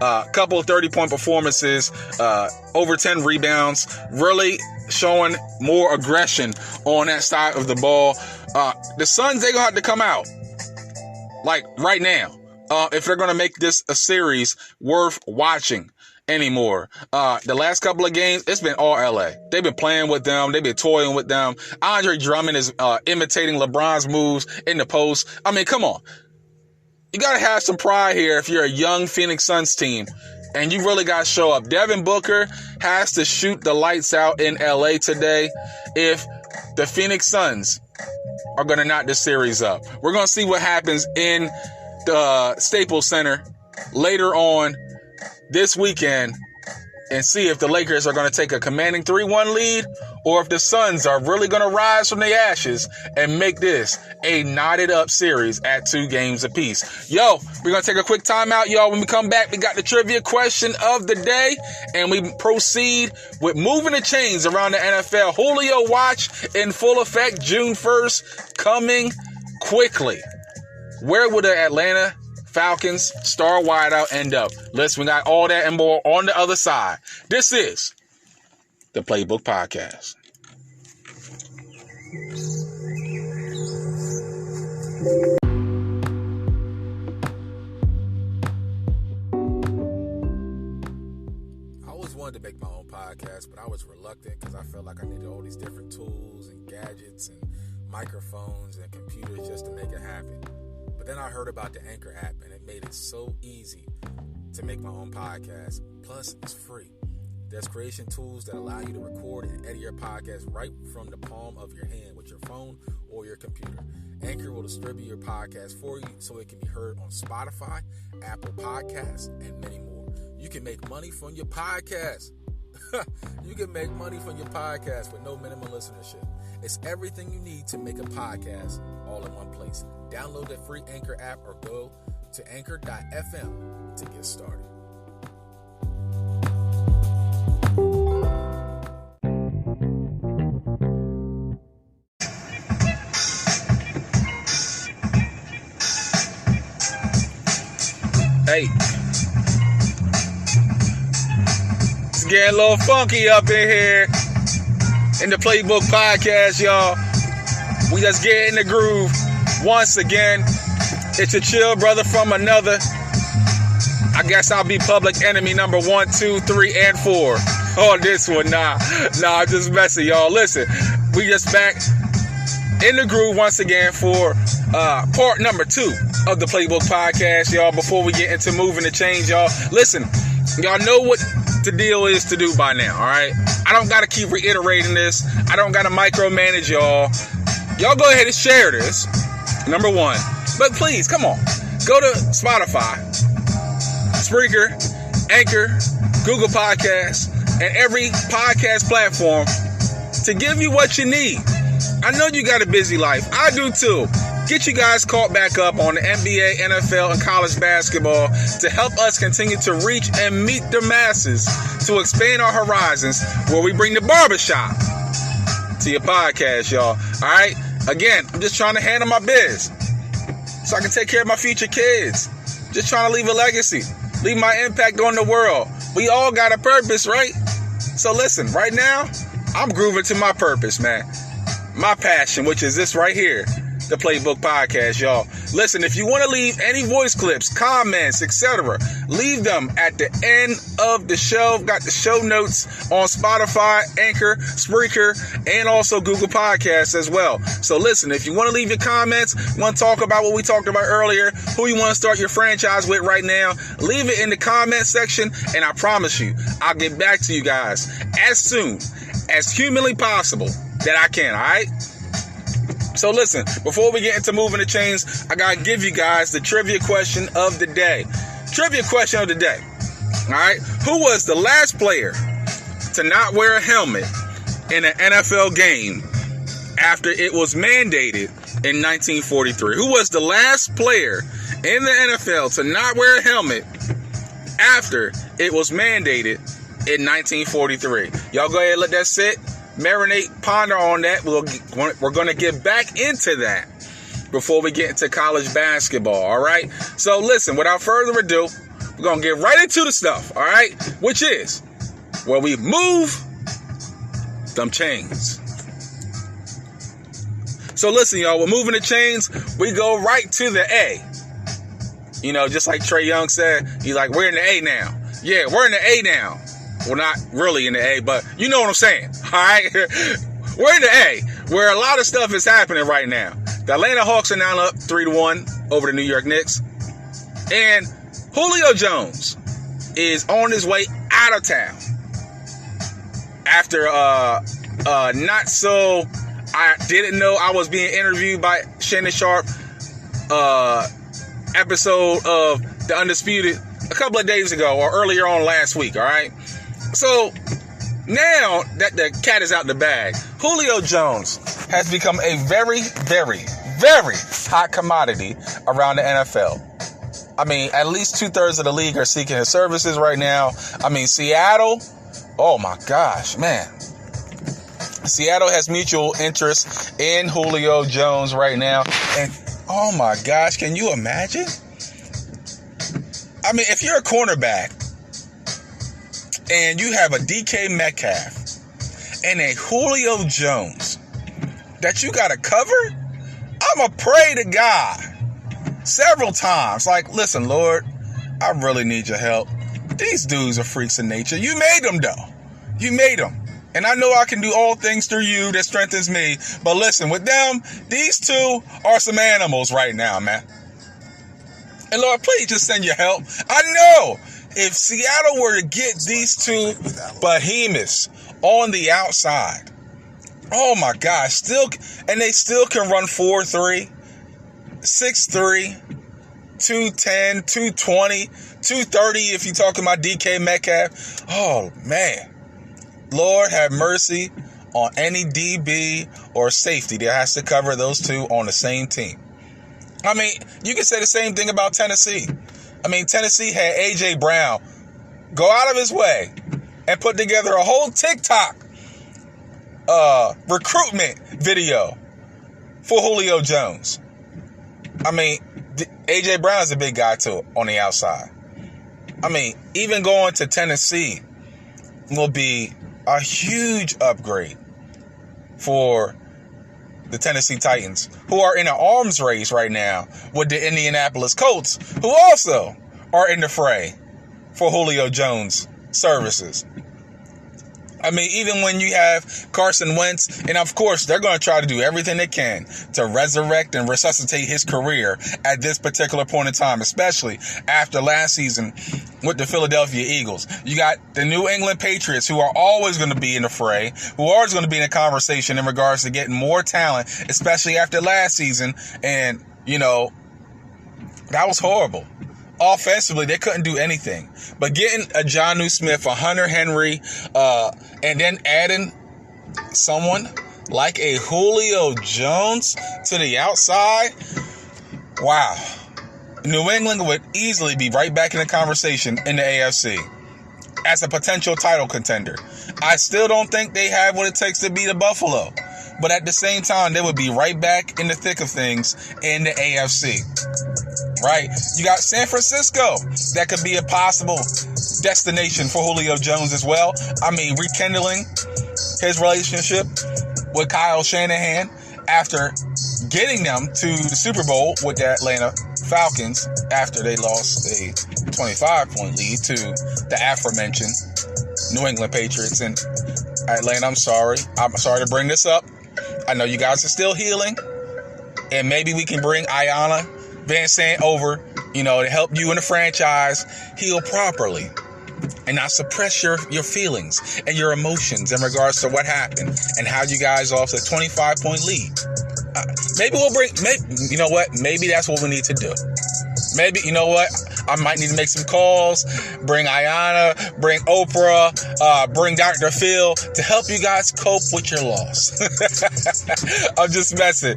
Couple of 30-point performances, over 10 rebounds, really showing more aggression on that side of the ball. The Suns, they're going to have to come out, like, right now, if they're going to make this a series worth watching anymore. The last couple of games, it's been all LA. They've been playing with them. They've been toying with them. Andre Drummond is imitating LeBron's moves in the post. I mean, come on. You got to have some pride here if you're a young Phoenix Suns team, and you really got to show up. Devin Booker has to shoot the lights out in LA today if the Phoenix Suns are going to knock this series up. We're going to see what happens in the Staples Center later on this weekend and see if the Lakers are going to take a commanding 3-1 lead or if the Suns are really going to rise from the ashes and make this a knotted up series at 2 games apiece. Yo, we're going to take a quick timeout, y'all. When we come back, we got the trivia question of the day, and we proceed with moving the chains around the NFL. Julio Watch in full effect, June 1st, coming quickly. Where will the Atlanta Falcons star wideout end up? Listen, we got all that and more on the other side. This is the Playbook Podcast. I always wanted to make my own podcast, but I was reluctant because I felt like I needed all these different tools and gadgets and microphones and computers just to make it happen. But then I heard about the Anchor app, and it made it so easy to make my own podcast. Plus, it's free. There's creation tools that allow you to record and edit your podcast right from the palm of your hand with your phone or your computer. Anchor will distribute your podcast for you so it can be heard on Spotify, Apple Podcasts, and many more. You can make money from your podcast. You can make money from your podcast with no minimum listenership. It's everything you need to make a podcast all in one place. Download the free Anchor app or go to anchor.fm to get started. Hey, it's getting a little funky up in here in the Playbook Podcast, y'all. We just get in the groove once again. It's a chill brother from another. I guess I'll be public enemy number 1, 2, 3, and 4 on this one. Nah, I'm just messing, y'all. Listen, we just back in the groove once again for part number 2 of the Playbook Podcast, y'all. Before we get into moving the chains, y'all, listen, y'all know what the deal is to do by now, all right? I don't got to keep reiterating this. I don't got to micromanage y'all. Y'all go ahead and share this, number 1. But please, come on, go to Spotify, Spreaker, Anchor, Google Podcasts, and every podcast platform to give you what you need. I know you got a busy life. I do too. Get you guys caught back up on the NBA, NFL, and college basketball to help us continue to reach and meet the masses, to expand our horizons, where we bring the barbershop to your podcast, y'all. All right? Again, I'm just trying to handle my biz so I can take care of my future kids. Just trying to leave a legacy, leave my impact on the world. We all got a purpose, right? So listen, right now, I'm grooving to my purpose, man. My passion, which is this right here, the Playbook Podcast, y'all. Listen, if you want to leave any voice clips, comments, etc., leave them at the end of the show. Got the show notes on Spotify, Anchor, Spreaker, and also Google Podcasts as well. So listen, if you want to leave your comments, you want to talk about what we talked about earlier, who you want to start your franchise with right now, leave it in the comment section, and I promise you, I'll get back to you guys as soon as humanly possible that I can, all right? So listen, before we get into moving the chains, I got to give you guys the trivia question of the day. Trivia question of the day. All right. Who was the last player to not wear a helmet in an NFL game after it was mandated in 1943? Who was the last player in the NFL to not wear a helmet after it was mandated in 1943? Y'all go ahead and let that sit. Marinate, ponder on that. We're going to get back into that before we get into college basketball, all right? So listen, without further ado, We're going to get right into the stuff, all right? Which is where we move them chains. So listen, y'all, we're moving the chains. We go right to the A. You know, just like Trae Young said, he's like, we're in the A now. Yeah, we're in the A now. Well, not really in the A, but you know what I'm saying, all right? We're in the A, where a lot of stuff is happening right now. The Atlanta Hawks are now up 3-1 over the New York Knicks. And Julio Jones is on his way out of town after not so... I didn't know I was being interviewed by Shannon Sharp episode of The Undisputed a couple of days ago or earlier on last week, all right? So now that the cat is out the bag, Julio Jones has become a very, very, very hot commodity around the NFL. I mean, at least 2/3 of the league are seeking his services right now. I mean, Seattle, oh my gosh, man. Seattle has mutual interest in Julio Jones right now. And oh my gosh, can you imagine? I mean, if you're a cornerback and you have a DK Metcalf and a Julio Jones that you got to cover, I'm going to pray to God several times. Like, listen, Lord, I really need your help. These dudes are freaks of nature. You made them, though. You made them. And I know I can do all things through you that strengthens me. But listen, with them, these two are some animals right now, man. And Lord, please just send your help. I know if Seattle were to get these two behemoths on the outside, oh my gosh, and they still can run 4.3, 6'3", 210, 220, 230 if you're talking about DK Metcalf. Oh, man. Lord have mercy on any DB or safety that has to cover those two on the same team. I mean, you can say the same thing about Tennessee. I mean, Tennessee had A.J. Brown go out of his way and put together a whole TikTok recruitment video for Julio Jones. I mean, A.J. Brown's a big guy, too, on the outside. I mean, even going to Tennessee will be a huge upgrade for the Tennessee Titans, who are in an arms race right now with the Indianapolis Colts, who also are in the fray for Julio Jones' services. I mean, even when you have Carson Wentz, and of course, they're going to try to do everything they can to resurrect and resuscitate his career at this particular point in time, especially after last season with the Philadelphia Eagles. You got the New England Patriots, who are always going to be in the fray, who are always going to be in a conversation in regards to getting more talent, especially after last season. And, you know, that was horrible. Offensively, they couldn't do anything. But getting a Jonnu Smith, a Hunter Henry, and then adding someone like a Julio Jones to the outside, wow. New England would easily be right back in the conversation in the AFC as a potential title contender. I still don't think they have what it takes to beat a Buffalo. But at the same time, they would be right back in the thick of things in the AFC. Right? You got San Francisco. That could be a possible destination for Julio Jones as well. I mean, rekindling his relationship with Kyle Shanahan after getting them to the Super Bowl with the Atlanta Falcons after they lost a 25-point lead to the aforementioned New England Patriots. And Atlanta, I'm sorry to bring this up. I know you guys are still healing, and maybe we can bring Aiyana Van Sant over, you know, to help you and the franchise heal properly and not suppress your feelings and your emotions in regards to what happened and how you guys off the 25-point lead. Maybe you know what? Maybe that's what we need to do. Maybe, you know what? I might need to make some calls, bring Aiyana, bring Oprah, bring Dr. Phil to help you guys cope with your loss. I'm just messing.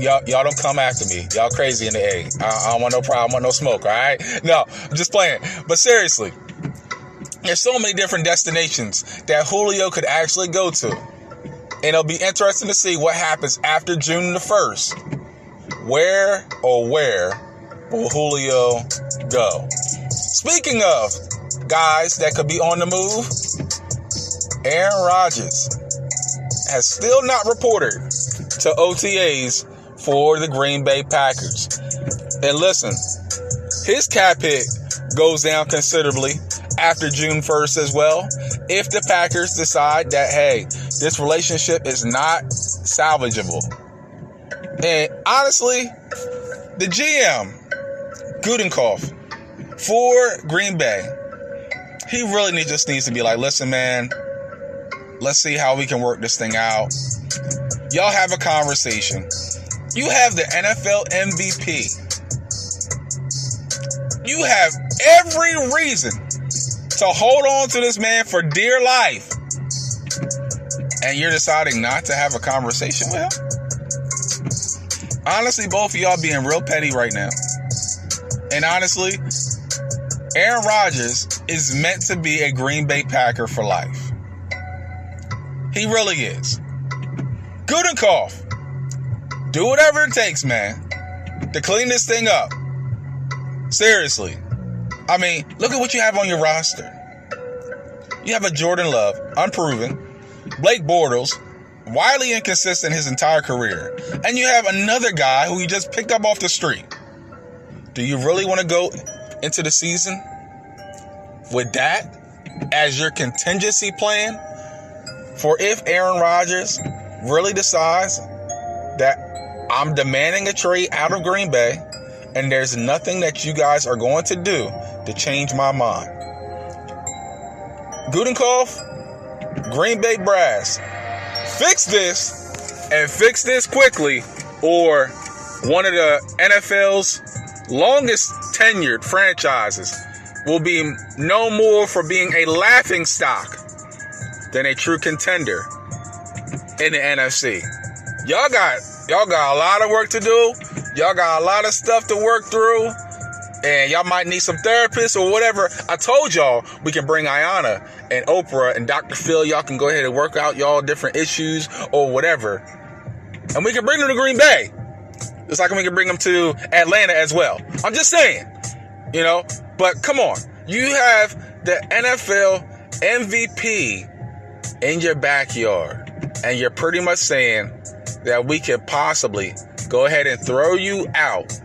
Y'all don't come after me. Y'all crazy in the A. I don't want no problem, I want no smoke, all right? No, I'm just playing. But seriously, there's so many different destinations that Julio could actually go to. And it'll be interesting to see what happens after June the 1st. Where will Julio go? Speaking of guys that could be on the move, Aaron Rodgers has still not reported to OTAs for the Green Bay Packers. And listen, his cap hit goes down considerably after June 1st as well. If the Packers decide that, hey, this relationship is not salvageable. And honestly, the GM, Gutenkopf, for Green Bay, he really just needs to be like, listen, man, let's see how we can work this thing out. Y'all have a conversation. You have the NFL MVP. You have every reason to hold on to this man for dear life. And you're deciding not to have a conversation with him? Honestly, both of y'all being real petty right now. And honestly, Aaron Rodgers is meant to be a Green Bay Packer for life. He really is. Gutenkopf, do whatever it takes, man, to clean this thing up. Seriously. I mean, look at what you have on your roster. You have a Jordan Love, unproven, Blake Bortles, wildly inconsistent his entire career, and you have another guy who you just picked up off the street. Do you really want to go into the season with that as your contingency plan for if Aaron Rodgers really decides that I'm demanding a trade out of Green Bay and there's nothing that you guys are going to do to change my mind? Gutenkopf, Green Bay brass, fix this and fix this quickly, or one of the NFL's longest tenured franchises will be no more for being a laughing stock than a true contender in the NFC. Y'all got a lot of work to do. Y'all got a lot of stuff to work through. And y'all might need some therapists or whatever. I told y'all we can bring Ayanna and Oprah and Dr. Phil. Y'all can go ahead and work out y'all different issues or whatever. And we can bring them to Green Bay. Just like we can bring them to Atlanta as well. I'm just saying, you know. But come on. You have the NFL MVP in your backyard. And you're pretty much saying that we could possibly go ahead and throw you out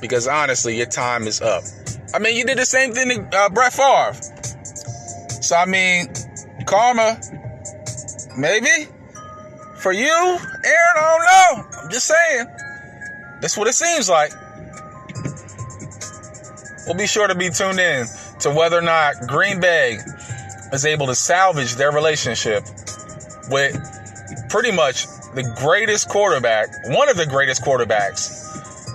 because honestly, your time is up. I mean, you did the same thing to Brett Favre. So, I mean, karma, maybe for you, Aaron, I don't know. I'm just saying. That's what it seems like. We'll be sure to be tuned in to whether or not Green Bay is able to salvage their relationship with pretty much the greatest quarterback, one of the greatest quarterbacks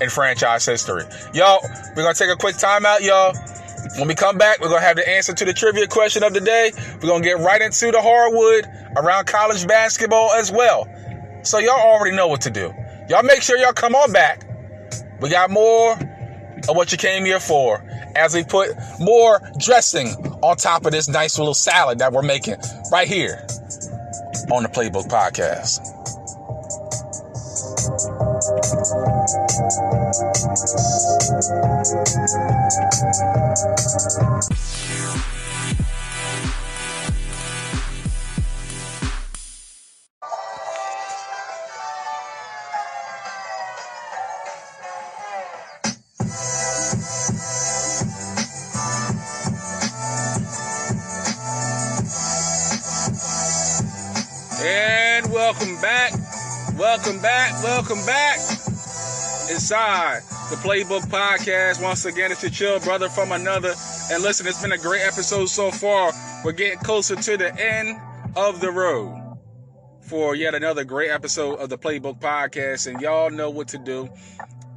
in franchise history. Y'all, we're going to take a quick timeout, y'all. When we come back, we're going to have the answer to the trivia question of the day. We're going to get right into the hardwood around college basketball as well. So y'all already know what to do. Y'all make sure y'all come on back. We got more of what you came here for as we put more dressing on top of this nice little salad that we're making right here on the Playbook Podcast. And welcome back. Welcome back inside the Playbook Podcast. Once again, it's your chill brother from another. And listen, it's been a great episode so far. We're getting closer to the end of the road for yet another great episode of the Playbook Podcast. And y'all know what to do.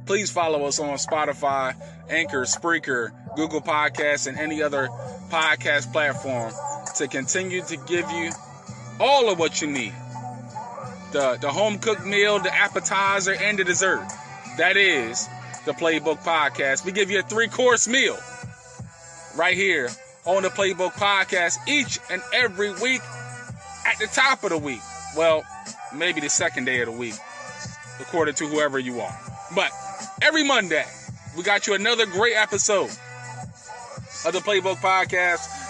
Please follow us on Spotify, Anchor, Spreaker, Google Podcasts, and any other podcast platform to continue to give you all of what you need. The home-cooked meal, the appetizer, and the dessert. That is the Playbook Podcast. We give you a 3-course meal right here on the Playbook Podcast each and every week at the top of the week. Well, maybe the second day of the week, according to whoever you are. But every Monday, we got you another great episode of the Playbook Podcast.